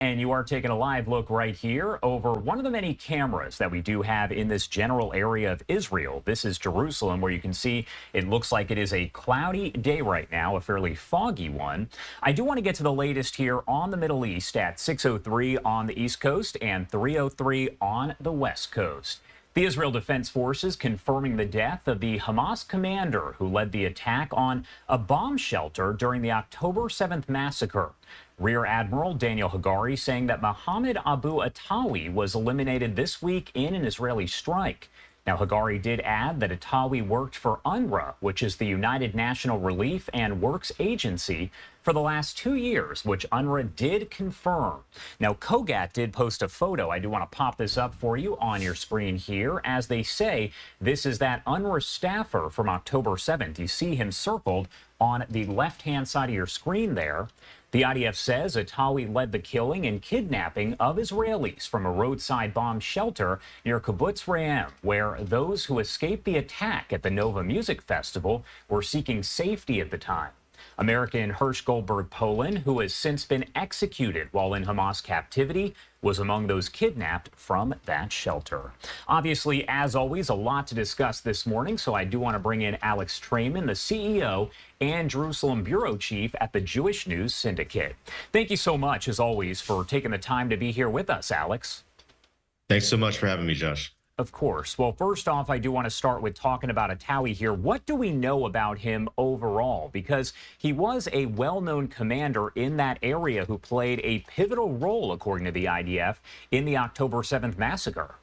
And you are taking a live look right here over one of the many cameras that we do have in this general area of Israel. This is Jerusalem, where you can see it looks like it is a cloudy day right now, a fairly foggy one. I do want to get to the latest here on the Middle East at 6:03 on the East Coast and 3:03 on the West Coast. The Israel Defense Forces confirming the death of the Hamas commander who led the attack on a bomb shelter during the October 7th massacre. Rear Admiral Daniel Hagari saying that Mohammed Abu Atawi was eliminated this week in an Israeli strike. Now, Hagari did add that Atawi worked for UNRWA, which is the United National Relief and Works Agency, for the last 2 years, which UNRWA did confirm. Now, Kogat did post a photo. I do want to pop this up for you on your screen here. As they say, this is that UNRWA staffer from October 7th. You see him circled on the left-hand side of your screen there. The IDF says Atawi led the killing and kidnapping of Israelis from a roadside bomb shelter near Kibbutz Re'im, where those who escaped the attack at the Nova Music Festival were seeking safety at the time. American Hirsch Goldberg Poland, who has since been executed while in Hamas captivity, was among those kidnapped from that shelter. Obviously, as always, a lot to discuss this morning, so I do want to bring in Alex Traiman, the CEO and Jerusalem Bureau Chief at the Jewish News Syndicate. Thank you so much, as always, for taking the time to be here with us, Alex. Thanks so much for having me, Josh. Of course. Well, first off, I do want to start with talking about Atawi here. What do we know about him overall? Because he was a well-known commander in that area who played a pivotal role, according to the IDF, in the October 7th massacre.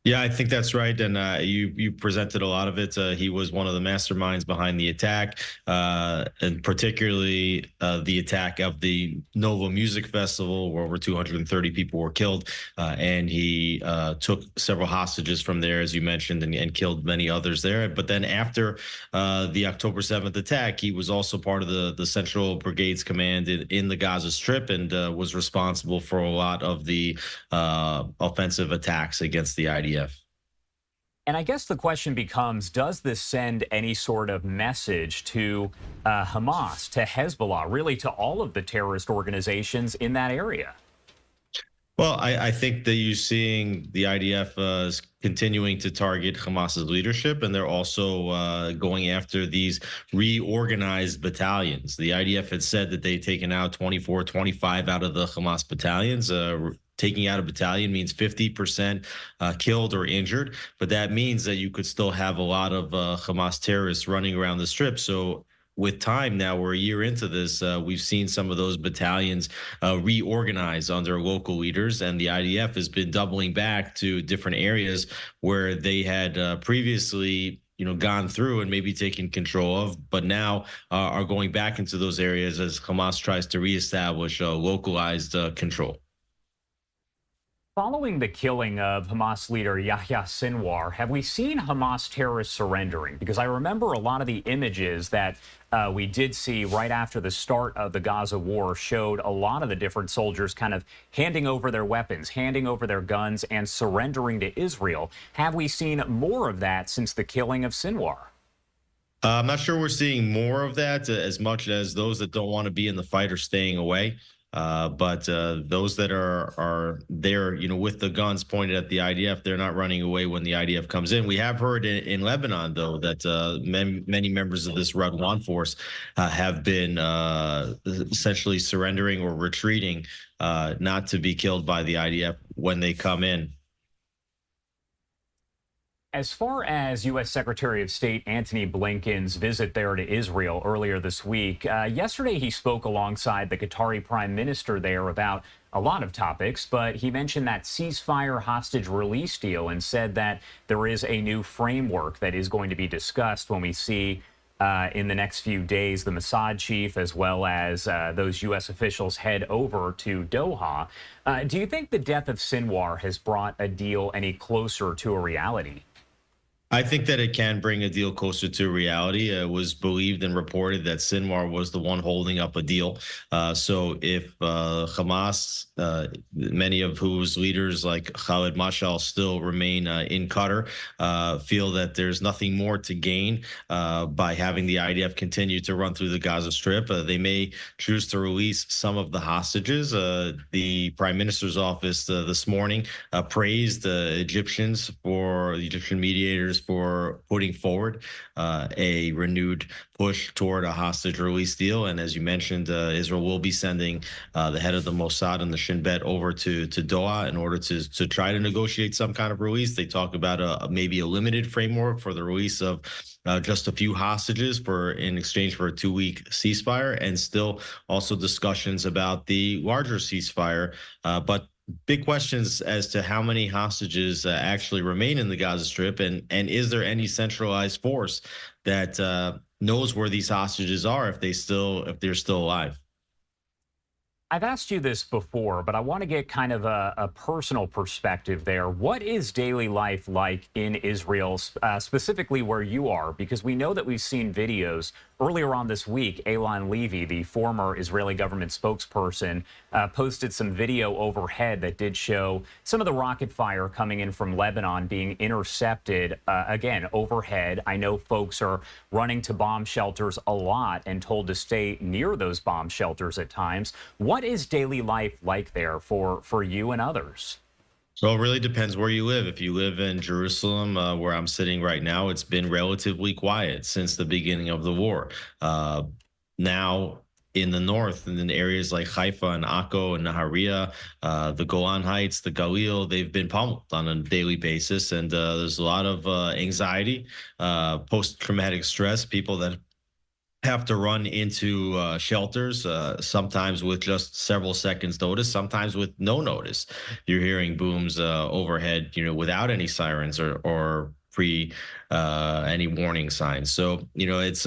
Yeah, I think that's right. And you presented a lot of it. He was one of the masterminds behind the attack, and particularly the attack of the Nova Music Festival, where over 230 people were killed. And he took several hostages from there, as you mentioned, and killed many others there. But then after the October 7th attack, he was also part of the Central Brigades Command in the Gaza Strip, and was responsible for a lot of the offensive attacks against the IDF. And I guess the question becomes, does this send any sort of message to Hamas, to Hezbollah, really to all of the terrorist organizations in that area? Well, I think that you're seeing the IDF continuing to target Hamas's leadership, and they're also going after these reorganized battalions. The IDF had said that they'd taken out 24, 25 out of the Hamas battalions. Taking out a battalion means 50% killed or injured, but that means that you could still have a lot of Hamas terrorists running around the strip. So with time now, we're a year into this, we've seen some of those battalions reorganize under local leaders, and the IDF has been doubling back to different areas where they had previously gone through and maybe taken control of, but now are going back into those areas as Hamas tries to reestablish localized control. Following the killing of Hamas leader Yahya Sinwar, have we seen Hamas terrorists surrendering? Because I remember a lot of the images that we did see right after the start of the Gaza war showed a lot of the different soldiers kind of handing over their weapons, handing over their guns, and surrendering to Israel. Have we seen more of that since the killing of Sinwar? I'm not sure we're seeing more of that, as much as those that don't want to be in the fight are staying away. But those that are there, with the guns pointed at the IDF, they're not running away when the IDF comes in. We have heard in Lebanon, though, that many members of this Nukhba Force have been essentially surrendering or retreating, not to be killed by the IDF when they come in. As far as U.S. Secretary of State Antony Blinken's visit there to Israel earlier this week, yesterday he spoke alongside the Qatari Prime Minister there about a lot of topics, but he mentioned that ceasefire hostage release deal and said that there is a new framework that is going to be discussed when we see in the next few days the Mossad chief as well as those U.S. officials head over to Doha. Do you think the death of Sinwar has brought a deal any closer to a reality? I think that it can bring a deal closer to reality. It was believed and reported that Sinwar was the one holding up a deal. So if Hamas, many of whose leaders like Khalid Mashal still remain in Qatar, feel that there's nothing more to gain by having the IDF continue to run through the Gaza Strip, they may choose to release some of the hostages. The Prime Minister's office this morning praised the Egyptian mediators for putting forward a renewed push toward a hostage release deal. And as you mentioned, Israel will be sending the head of the Mossad and the Shin Bet over to Doha in order to try to negotiate some kind of release. They talk about maybe a limited framework for the release of just a few hostages in exchange for a 2-week ceasefire, and still also discussions about the larger ceasefire. But big questions as to how many hostages actually remain in the Gaza Strip, and is there any centralized force that knows where these hostages are if they're still alive? I've asked you this before, but I want to get kind of a personal perspective there. What is daily life like in Israel, specifically where you are? Because we know that we've seen videos earlier on this week. Elan Levy, the former Israeli government spokesperson, posted some video overhead that did show some of the rocket fire coming in from Lebanon being intercepted, again, overhead. I know folks are running to bomb shelters a lot and told to stay near those bomb shelters at times. What is daily life like there for you and others? So it really depends where you live. If you live in Jerusalem, where I'm sitting right now, it's been relatively quiet since the beginning of the war. Now, in the north and in areas like Haifa and Akko and Nahariya, the Golan Heights, the Galil, they've been pummeled on a daily basis. And there's a lot of anxiety, post-traumatic stress, people that have to run into shelters, sometimes with just several seconds notice, sometimes with no notice. You're hearing booms overhead, without any sirens or pre any warning signs. So, it's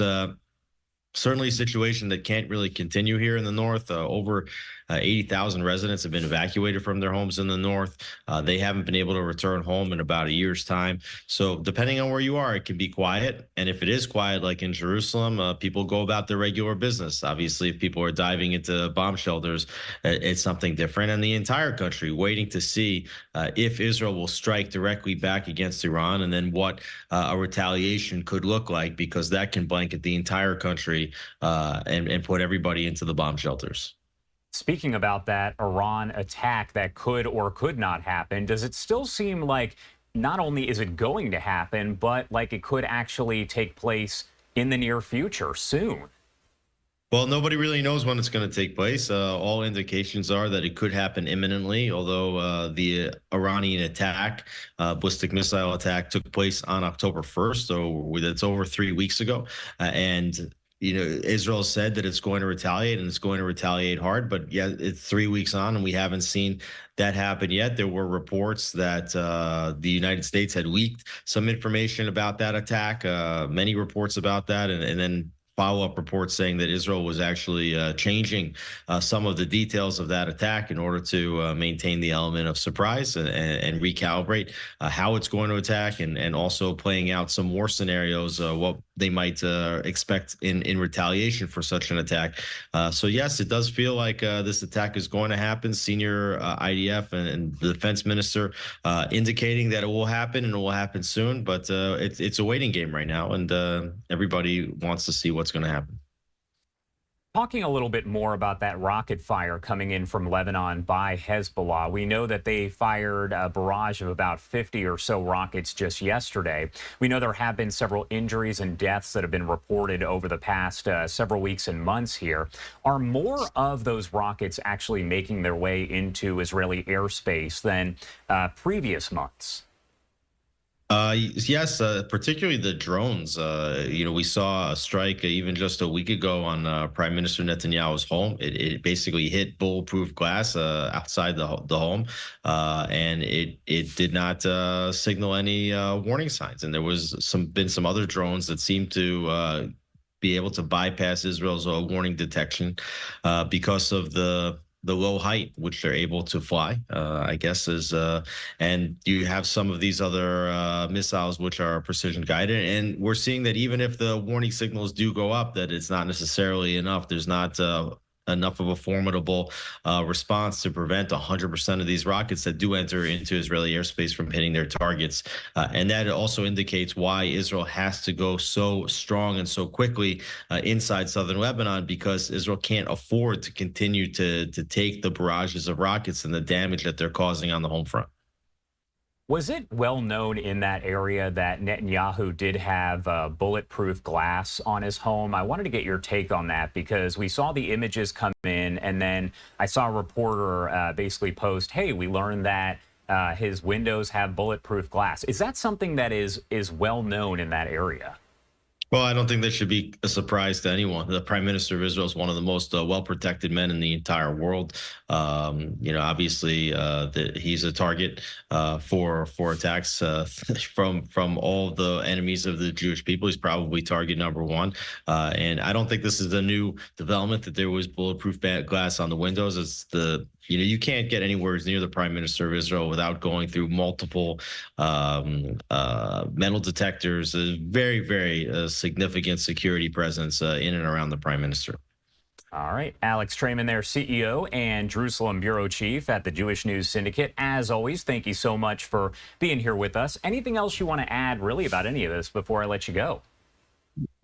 certainly a situation that can't really continue here in the north. Over 80,000 residents have been evacuated from their homes in the north. They haven't been able to return home in about a year's time. So depending on where you are, it can be quiet. And if it is quiet, like in Jerusalem, people go about their regular business. Obviously, if people are diving into bomb shelters, it's something different. And the entire country waiting to see if Israel will strike directly back against Iran, and then what a retaliation could look like, because that can blanket the entire country and put everybody into the bomb shelters. Speaking about that Iran attack that could or could not happen, does it still seem like not only is it going to happen, but like it could actually take place in the near future, soon? Well, nobody really knows when it's going to take place. All indications are that it could happen imminently, although the Iranian attack, ballistic missile attack, took place on October 1st, so that's over 3 weeks ago. And Israel said that it's going to retaliate, and it's going to retaliate hard. But yeah, it's 3 weeks on, and we haven't seen that happen yet. There were reports that the United States had leaked some information about that attack, many reports about that, and then follow-up reports saying that Israel was actually changing some of the details of that attack in order to maintain the element of surprise and recalibrate how it's going to attack, and also playing out some more scenarios, what they might expect in retaliation for such an attack. So yes, it does feel like this attack is going to happen. Senior IDF and the defense minister indicating that it will happen, and it will happen soon, but it's a waiting game right now, and everybody wants to see what's going to happen. Talking a little bit more about that rocket fire coming in from Lebanon by Hezbollah, we know that they fired a barrage of about 50 or so rockets just yesterday. We know there have been several injuries and deaths that have been reported over the past several weeks and months here. Are more of those rockets actually making their way into Israeli airspace than previous months? Yes, particularly the drones. We saw a strike even just a week ago on Prime Minister Netanyahu's home. It basically hit bulletproof glass outside the home, and it did not signal any warning signs. And there was been some other drones that seemed to be able to bypass Israel's warning detection because of the the low height which they're able to fly, I guess is and you have some of these other missiles which are precision guided, and we're seeing that even if the warning signals do go up, that it's not necessarily enough. There's not enough of a formidable response to prevent 100% of these rockets that do enter into Israeli airspace from hitting their targets. And that also indicates why Israel has to go so strong and so quickly inside southern Lebanon, because Israel can't afford to continue to take the barrages of rockets and the damage that they're causing on the home front. Was it well known in that area that Netanyahu did have bulletproof glass on his home? I wanted to get your take on that because we saw the images come in, and then I saw a reporter basically post, "Hey, we learned that his windows have bulletproof glass." Is that something that is well known in that area? Well, I don't think that should be a surprise to anyone. The Prime Minister of Israel is one of the most well-protected men in the entire world. Obviously, he's a target for attacks from all the enemies of the Jewish people. He's probably target number one. And I don't think this is a new development that there was bulletproof glass on the windows. It's you can't get anywhere near the Prime Minister of Israel without going through multiple metal detectors. A very, very significant security presence in and around the Prime Minister. All right. Alex Traiman there, CEO and Jerusalem Bureau Chief at the Jewish News Syndicate. As always, thank you so much for being here with us. Anything else you want to add really about any of this before I let you go?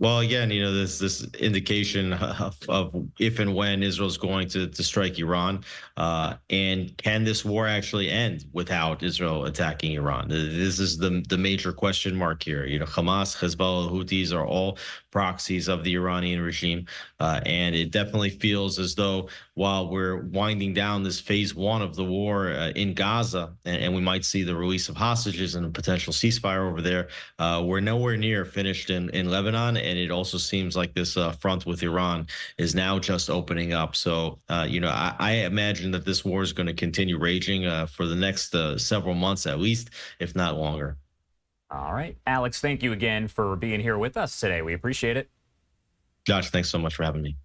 Well, again, this indication of if and when Israel's going to strike Iran, and can this war actually end without Israel attacking Iran? This is the major question mark here. Hamas, Hezbollah, Houthis are all proxies of the Iranian regime, and it definitely feels as though while we're winding down this phase one of the war in Gaza, and we might see the release of hostages and a potential ceasefire over there, we're nowhere near finished in Lebanon. And it also seems like this front with Iran is now just opening up. So, I imagine that this war is going to continue raging for the next several months at least, if not longer. All right. Alex, thank you again for being here with us today. We appreciate it. Josh, thanks so much for having me.